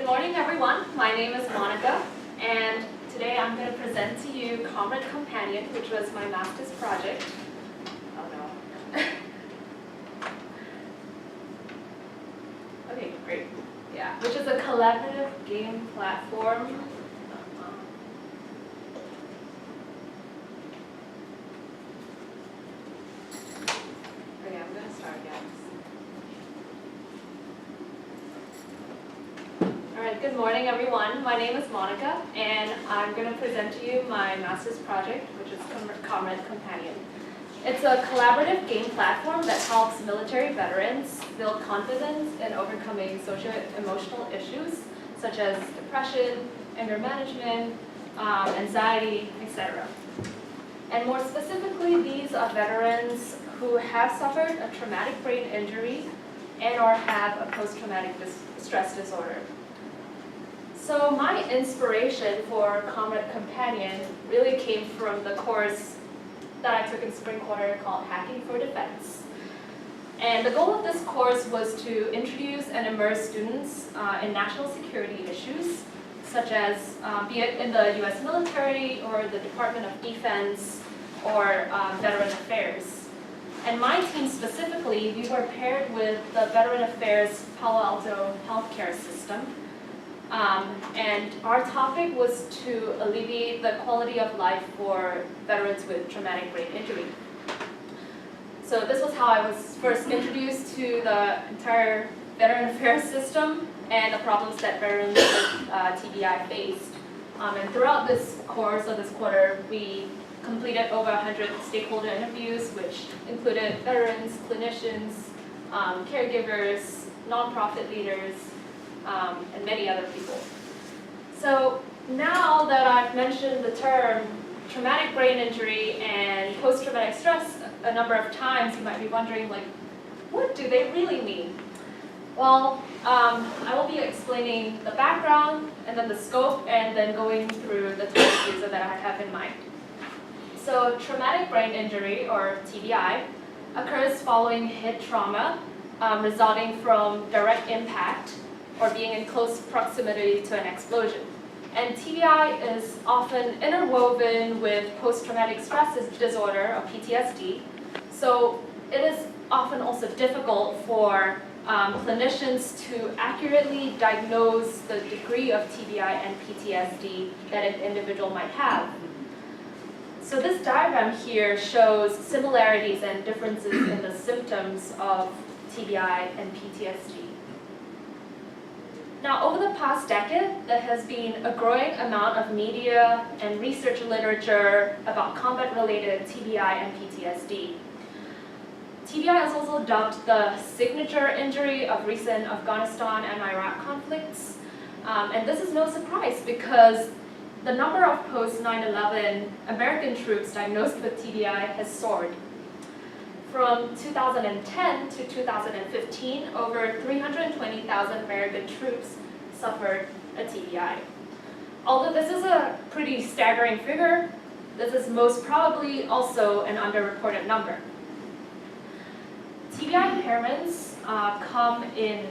Good morning, everyone. My name is Monica, and today I'm going to present to you Comrade Companion, which was my master's project. Oh no. Okay, great. Yeah, which is a collaborative game platform. Okay, I'm going to start again. Alright, good morning everyone. My name is Monica and I'm going to present to you my master's project, which is Comrade Companion. It's a collaborative game platform that helps military veterans build confidence in overcoming socio-emotional issues such as depression, anger management, anxiety, etc. And more specifically, these are veterans who have suffered a traumatic brain injury and or have a post-traumatic stress disorder. So my inspiration for Comrade Companion really came from the course that I took in spring quarter called Hacking for Defense. And the goal of this course was to introduce and immerse students in national security issues, such as be it in the US military or the Department of Defense or Veteran Affairs. And my team specifically, we were paired with the Veteran Affairs Palo Alto healthcare system. And our topic was to alleviate the quality of life for veterans with traumatic brain injury. So this was how I was first introduced to the entire Veteran Affairs system and the problems that veterans with TBI faced. And throughout this course of this quarter, we completed over 100 stakeholder interviews, which included veterans, clinicians, caregivers, nonprofit leaders, and many other people. So now that I've mentioned the term traumatic brain injury and post-traumatic stress a number of times, you might be wondering, like, what do they really mean? Well, I will be explaining the background and then the scope and then going through the topics that I have in mind. So traumatic brain injury, or TBI, occurs following head trauma resulting from direct impact or being in close proximity to an explosion. And TBI is often interwoven with post-traumatic stress disorder, or PTSD. So it is often also difficult for clinicians to accurately diagnose the degree of TBI and PTSD that an individual might have. So this diagram here shows similarities and differences in the symptoms of TBI and PTSD. Now, over the past decade, there has been a growing amount of media and research literature about combat-related TBI and PTSD. TBI is also dubbed the signature injury of recent Afghanistan and Iraq conflicts. And this is no surprise because the number of post-9/11 American troops diagnosed with TBI has soared. From 2010 to 2015, over 320,000 American troops suffered a TBI. Although this is a pretty staggering figure, this is most probably also an underreported number. TBI impairments come in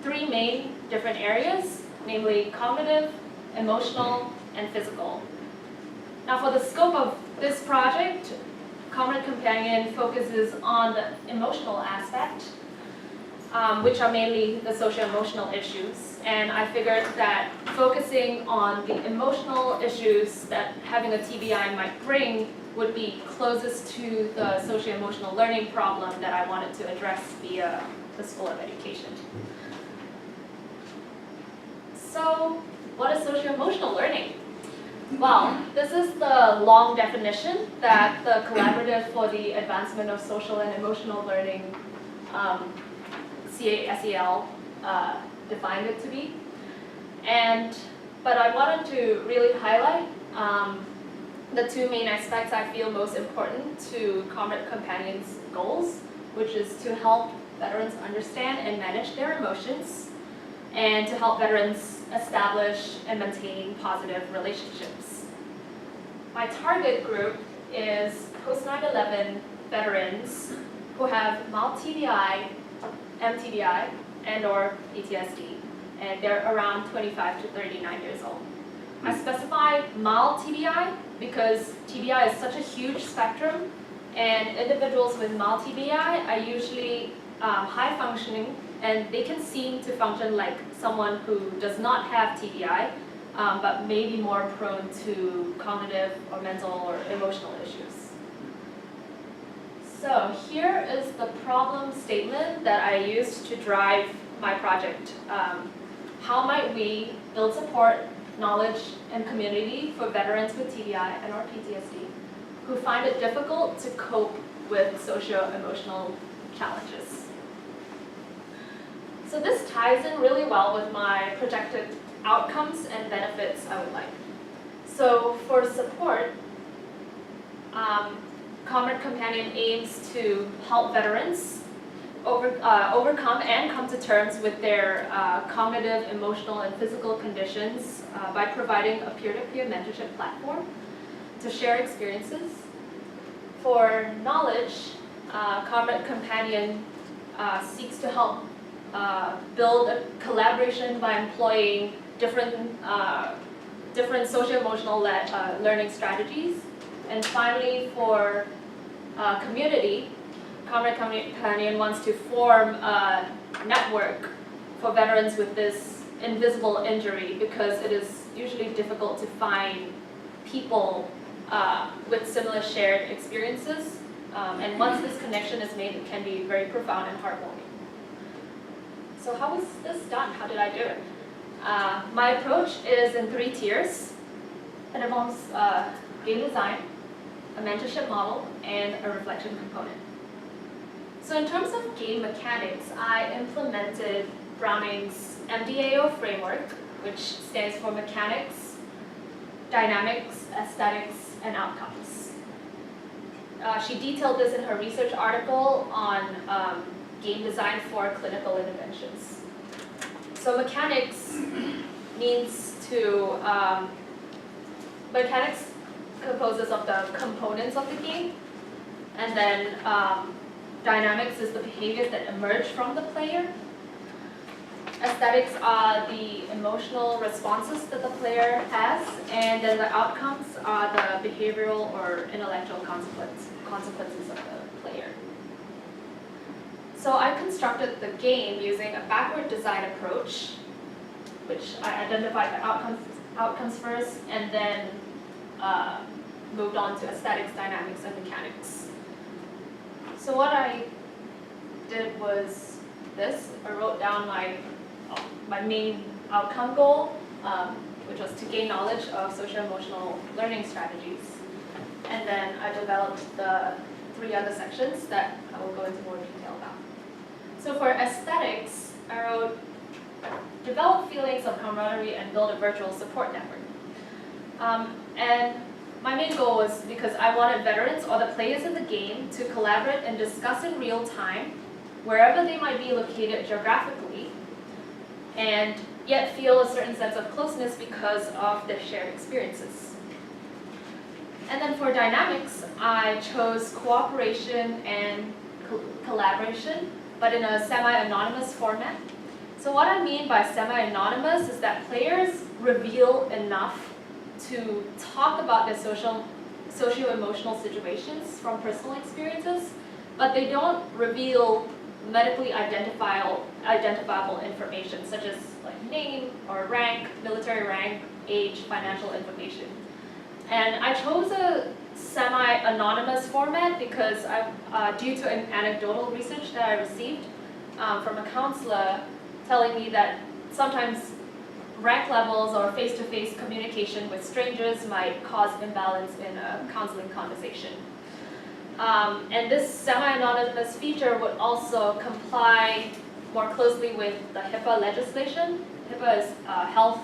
three main different areas, namely cognitive, emotional, and physical. Now for the scope of this project, Comrade Companion focuses on the emotional aspect, which are mainly the socio-emotional issues. And I figured that focusing on the emotional issues that having a TBI might bring would be closest to the socio-emotional learning problem that I wanted to address via the School of Education. So, what is socio-emotional learning? Well, this is the long definition that the Collaborative for the Advancement of Social and Emotional Learning, CASEL, defined it to be. But I wanted to really highlight the two main aspects I feel most important to Comrade Companion's goals, which is to help veterans understand and manage their emotions, and to help veterans establish and maintain positive relationships. My target group is post-9/11 veterans who have mild TBI, MTBI, and or PTSD. and they're around 25 to 39 years old. I specify mild TBI because TBI is such a huge spectrum, and individuals with mild TBI are usually high functioning, and they can seem to function like someone who does not have TBI, but may be more prone to cognitive or mental or emotional issues. So here is the problem statement that I used to drive my project. How might we build support, knowledge, and community for veterans with TBI and or PTSD who find it difficult to cope with socio-emotional challenges? So this ties in really well with my projected outcomes and benefits I would like. So for support, Comrade Companion aims to help veterans overcome and come to terms with their cognitive, emotional, and physical conditions by providing a peer-to-peer mentorship platform to share experiences. For knowledge, Comrade Companion seeks to help build a collaboration by employing different socio-emotional learning strategies. And finally, for community, Comrade Companion wants to form a network for veterans with this invisible injury because it is usually difficult to find people with similar shared experiences. And once this connection is made, it can be very profound and heartwarming. So how was this done? How did I do it? My approach is in 3 tiers. It involves game design, a mentorship model, and a reflection component. So in terms of game mechanics, I implemented Browning's MDAO framework, which stands for mechanics, dynamics, aesthetics, and outcomes. She detailed this in her research article on game design for clinical interventions. So mechanics composes of the components of the game, and then dynamics is the behaviors that emerge from the player. Aesthetics are the emotional responses that the player has, and then the outcomes are the behavioral or intellectual consequences of the player. So I constructed the game using a backward design approach, which I identified the outcomes first, and then moved on to aesthetics, dynamics, and mechanics. So what I did was this. I wrote down my main outcome goal, which was to gain knowledge of socio-emotional learning strategies. And then I developed the 3 other sections that I will go into more detail about. So for aesthetics, I wrote, develop feelings of camaraderie and build a virtual support network. And my main goal was because I wanted veterans or the players in the game to collaborate and discuss in real time, wherever they might be located geographically, and yet feel a certain sense of closeness because of their shared experiences. And then for dynamics, I chose cooperation and collaboration, but in a semi-anonymous format. So what I mean by semi-anonymous is that players reveal enough to talk about their socio-emotional situations from personal experiences, but they don't reveal medically identifiable information, such as like name or rank, military rank, age, financial information. And I chose a semi-anonymous format because due to an anecdotal research that I received from a counselor telling me that sometimes rank levels or face-to-face communication with strangers might cause imbalance in a counseling conversation. And this semi-anonymous feature would also comply more closely with the HIPAA legislation. HIPAA is Health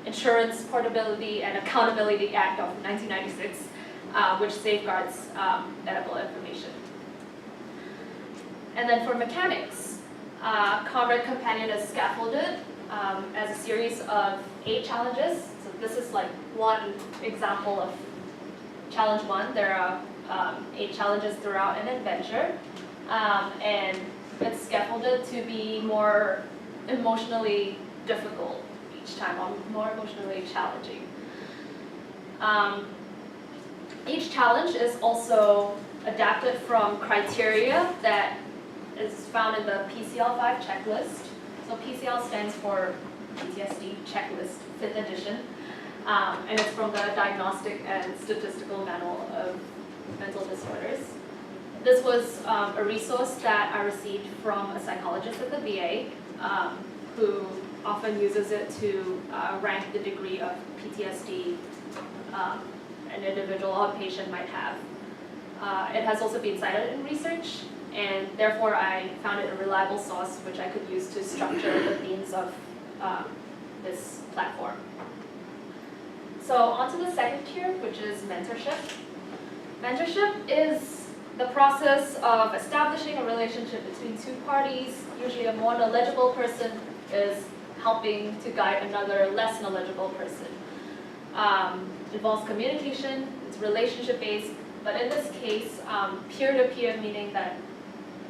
Insurance Portability and Accountability Act of 1996, which safeguards medical information. And then for mechanics, Comrade Companion is scaffolded as a series of 8 challenges. So this is like one example of challenge 1. There are 8 challenges throughout an adventure, and it's scaffolded to be more emotionally difficult each time, or more emotionally challenging. Each challenge is also adapted from criteria that is found in the PCL-5 checklist. So PCL stands for PTSD Checklist, 5th edition, and it's from the Diagnostic and Statistical Manual of Mental Disorders. This was a resource that I received from a psychologist at the VA, who often uses it to rank the degree of PTSD an individual or a patient might have. It has also been cited in research, and therefore I found it a reliable source which I could use to structure the themes of this platform. So on to the second tier, which is mentorship. Mentorship is the process of establishing a relationship between two parties. Usually a more knowledgeable person is helping to guide another less knowledgeable person. It involves communication, it's relationship-based, but in this case, peer-to-peer, meaning that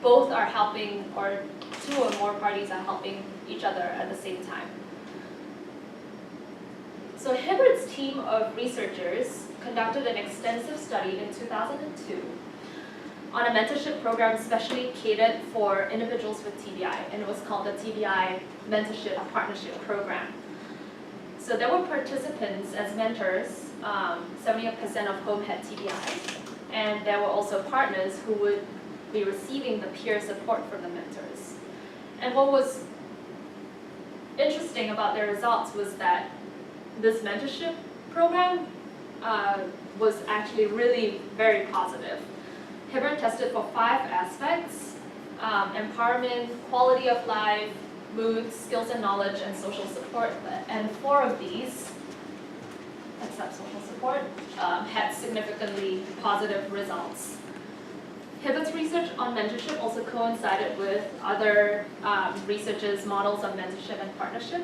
both are helping, or two or more parties are helping each other at the same time. So Hibbert's team of researchers conducted an extensive study in 2002 on a mentorship program specially catered for individuals with TBI, and it was called the TBI Mentorship Partnership Program. So there were participants as mentors, 70% of whom had TBI, and there were also partners who would be receiving the peer support from the mentors. And what was interesting about their results was that this mentorship program was actually really very positive. Hibbert tested for 5 aspects: empowerment, quality of life, mood, skills and knowledge, and social support. And 4 of these, except social support, had significantly positive results. Hibbert's research on mentorship also coincided with other researchers' models of mentorship and partnership.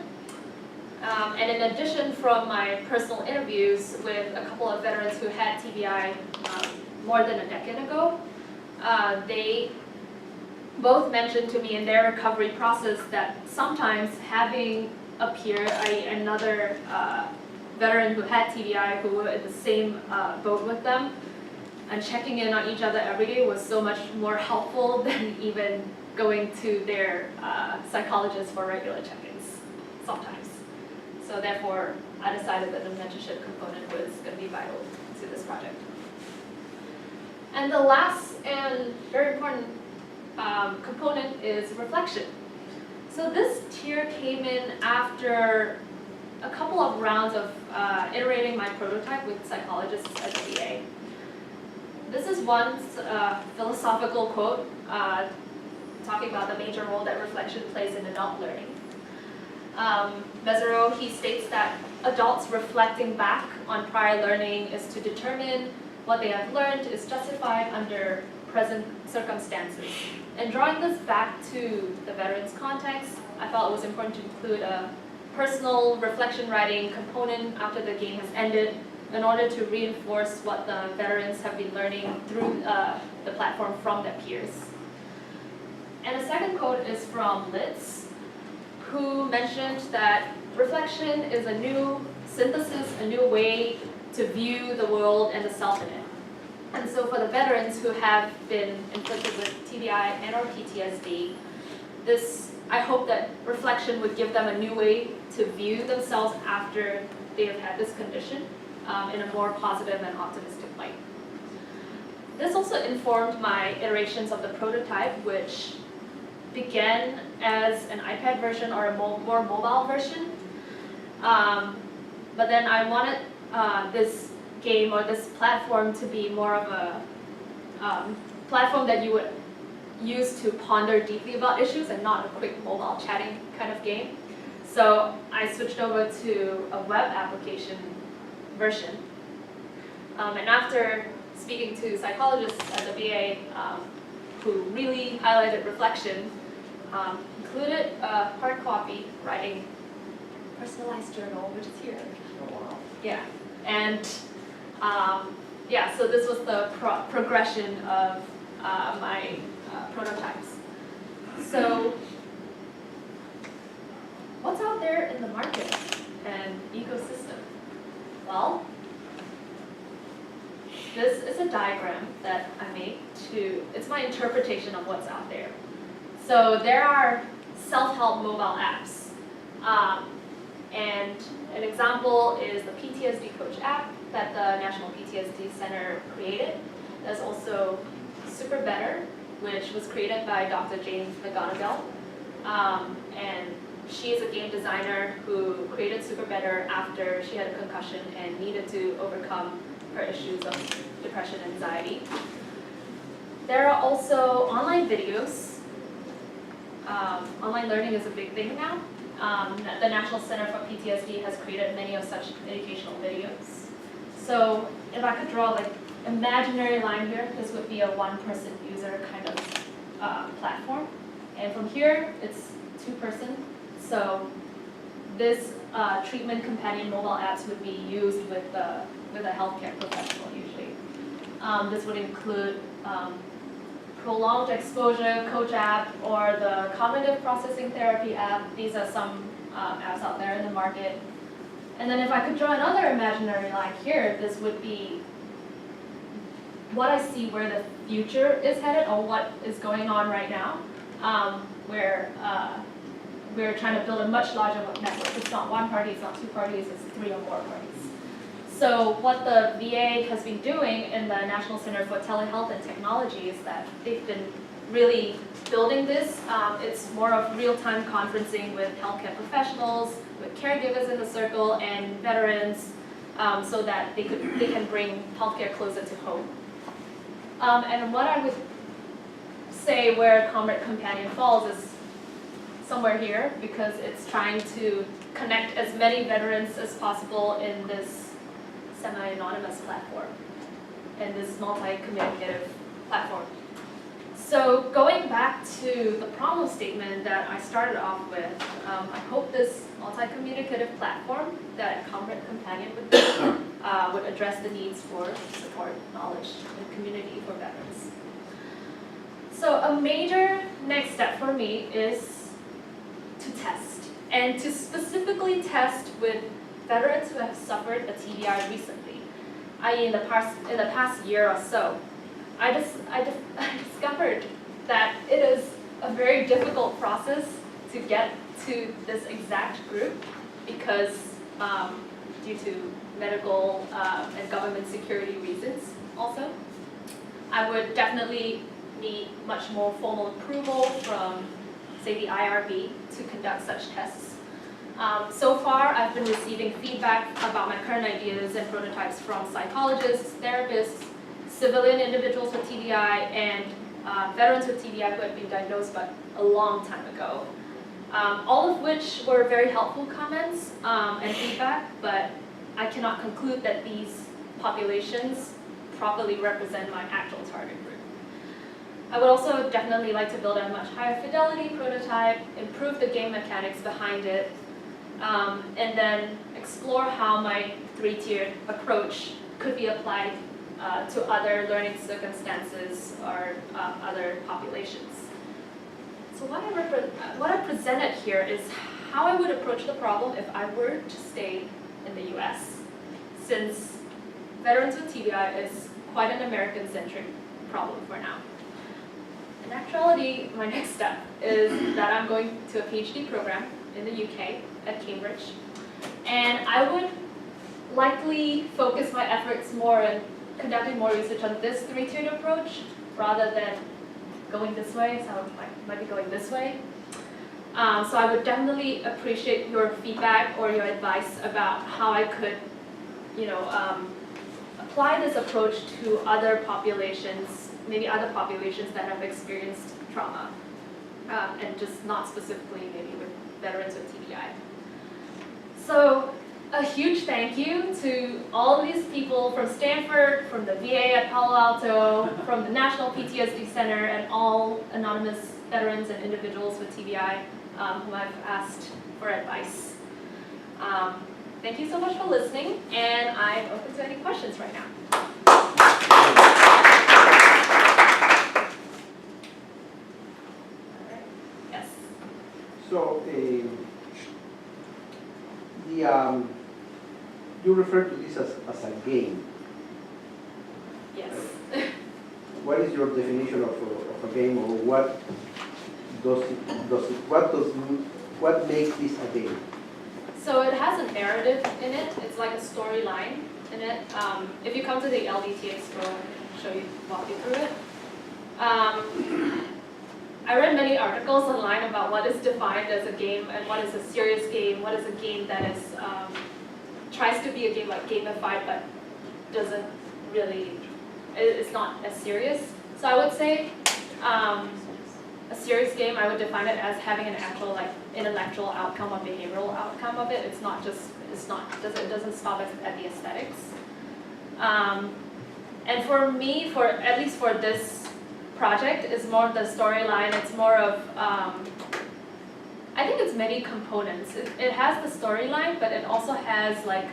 And in addition, from my personal interviews with a couple of veterans who had TBI more than a decade ago, they both mentioned to me in their recovery process that sometimes having a peer, another veteran who had TBI who were in the same boat with them, and checking in on each other every day was so much more helpful than even going to their psychologist for regular check-ins sometimes. So therefore, I decided that the mentorship component was going to be vital to this project. And the last and very important component is reflection. So this tier came in after a couple of rounds of iterating my prototype with psychologists at the VA. This is one philosophical quote talking about the major role that reflection plays in adult learning. Mesereau, he states that adults reflecting back on prior learning is to determine what they have learned is justified under present circumstances. And drawing this back to the veterans context, I felt it was important to include a personal reflection writing component after the game has ended in order to reinforce what the veterans have been learning through the platform from their peers. And the second quote is from Litz, who mentioned that reflection is a new synthesis, a new way to view the world and the self in it. And so for the veterans who have been inflicted with TBI and or PTSD, I hope that reflection would give them a new way to view themselves after they have had this condition in a more positive and optimistic light. This also informed my iterations of the prototype, which began as an iPad version or a more mobile version. But then I wanted this game or this platform to be more of a platform that you would use to ponder deeply about issues and not a quick mobile chatting kind of game. So I switched over to a web application version. And after speaking to psychologists at the VA who really highlighted reflection, included a hard copy writing personalized journal, which is here. Oh, wow. Yeah, and yeah, so this was the progression of my prototypes. So what's what's out there in the market and ecosystem? Well, this is a diagram that I made it's my interpretation of what's out there. So there are self-help mobile apps. And an example is the PTSD Coach app that the National PTSD Center created. There's also Super Better, which was created by Dr. Jane McGonigal. And she is a game designer who created Super Better after she had a concussion and needed to overcome her issues of depression and anxiety. There are also online videos. Online learning is a big thing now. The National Center for PTSD has created many of such educational videos. So if I could draw like imaginary line here, this would be a one-person user kind of platform. And from here, it's two-person. So this treatment companion mobile apps would be used with a healthcare professional usually. This would include prolonged exposure coach app or the cognitive processing therapy app. These are some apps out there in the market. And then if I could draw another imaginary line here, this would be what I see where the future is headed or what is going on right now, where we're trying to build a much larger network. It's not one party, it's not two parties, it's 3 or more parties. So what the VA has been doing in the National Center for Telehealth and Technology is that they've been really building this. It's more of real-time conferencing with healthcare professionals, with caregivers in the circle, and veterans, so that they can bring healthcare closer to home. And what I would say where Comrade Companion falls is somewhere here, because it's trying to connect as many veterans as possible in this semi-anonymous platform, and this multi-communicative platform. So going back to the problem statement that I started off with, I hope this multi-communicative platform that Comrade Companion would be would address the needs for support, knowledge, and community for veterans. So a major next step for me is to test, and to specifically test with veterans who have suffered a TBI recently, i.e. in the past year or so. I discovered that it is a very difficult process to get to this exact group because due to medical and government security reasons also. I would definitely need much more formal approval from, say, the IRB to conduct such tests. So far, I've been receiving feedback about my current ideas and prototypes from psychologists, therapists, civilian individuals with TBI, and veterans with TBI who had been diagnosed but a long time ago. All of which were very helpful comments and feedback, but I cannot conclude that these populations properly represent my actual target group. I would also definitely like to build a much higher fidelity prototype, improve the game mechanics behind it, and then explore how my 3-tiered approach could be applied to other learning circumstances or other populations. So what I presented here is how I would approach the problem if I were to stay in the US, since veterans with TBI is quite an American-centric problem for now. In actuality, my next step is that I'm going to a PhD program in the UK at Cambridge, and I would likely focus my efforts more in conducting more research on this 3-tiered approach rather than going this way, so I might be going this way. So I would definitely appreciate your feedback or your advice about how I could, apply this approach to other populations, maybe other populations that have experienced trauma, and just not specifically maybe with veterans with TBI. So a huge thank you to all of these people from Stanford, from the VA at Palo Alto, from the National PTSD Center, and all anonymous veterans and individuals with TBI whom I've asked for advice. Thank you so much for listening, and I'm open to any questions right now. So refer to this as a game. Yes. What is your definition of a game, or what what makes this a game? So it has a narrative in it. It's like a storyline in it. If you come to the LDTX scroll, I can walk you through it. I read many articles online about what is defined as a game and what is a serious game, what is a game that is tries to be a game like gamified but doesn't really, it's not as serious. So I would say a serious game, I would define it as having an actual like intellectual outcome or behavioral outcome of it. It doesn't stop at the aesthetics. And for me, at least for this project, is more of the storyline. It's more of, I think it's many components. It has the storyline, but it also has like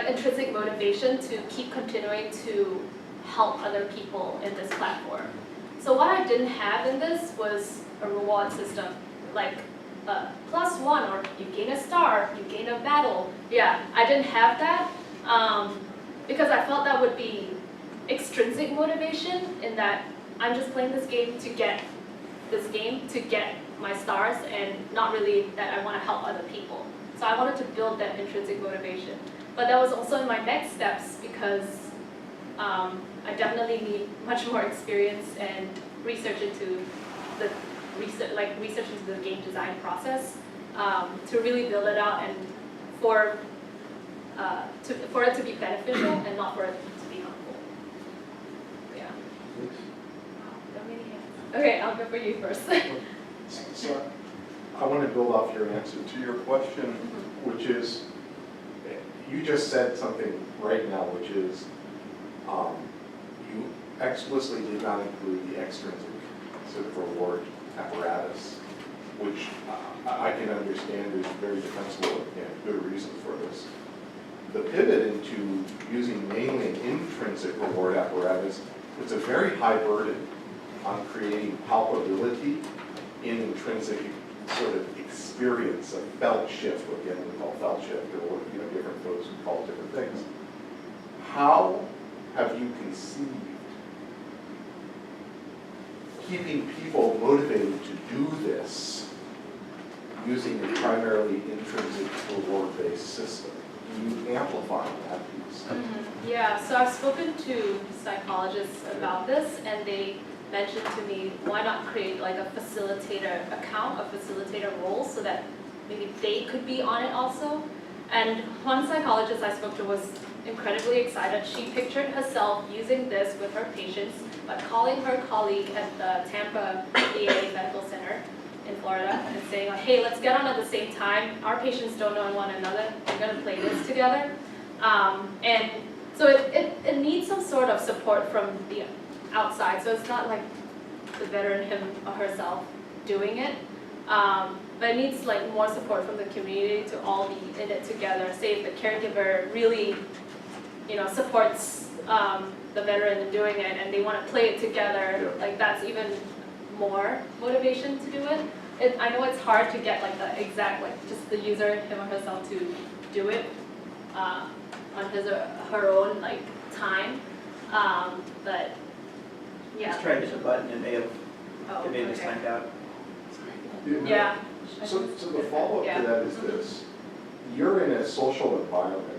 intrinsic motivation to keep continuing to help other people in this platform. So what I didn't have in this was a reward system, like +1, or you gain a star, you gain a battle. Yeah, I didn't have that because I felt that would be extrinsic motivation, in that I'm just playing this game to get my stars, and not really that I want to help other people. So I wanted to build that intrinsic motivation. But that was also in my next steps, because I definitely need much more experience and research into the game design process to really build it out, and for it to be beneficial and not for it to be harmful. Yeah. Okay, I'll go for you first. So I want to build off your answer to your question, which is, you just said something right now, which is, you explicitly did not include the extrinsic sort of reward apparatus, which I can understand is very defensible and good reasons for this. The pivot into using mainly an intrinsic reward apparatus, it's a very high burden on creating palpability in intrinsic sort of experience, a felt shift, what again we call felt shift, or different folks who call it different things. How have you conceived keeping people motivated to do this using a primarily intrinsic reward-based system? Can you amplify that piece? Yeah, so I've spoken to psychologists about this, and they mentioned to me, why not create like a facilitator account, a facilitator role, so that maybe they could be on it also. And one psychologist I spoke to was incredibly excited. She pictured herself using this with her patients, but calling her colleague at the Tampa VA Medical Center in Florida and saying, hey, let's get on at the same time. Our patients don't know one another. We're going to play this together. And so it needs some sort of support from the outside. So it's not like the veteran him or herself doing it. But it needs like more support from the community to all be in it together. Say if the caregiver really, supports the veteran in doing it, and they want to play it together, like that's even more motivation to do it. I know it's hard to get like the exact, just the user, him or herself, to do it on his or her own time. But yeah. Just try to hit the button, it may have just timed out. Yeah. So the follow-up to that is this. You're in a social environment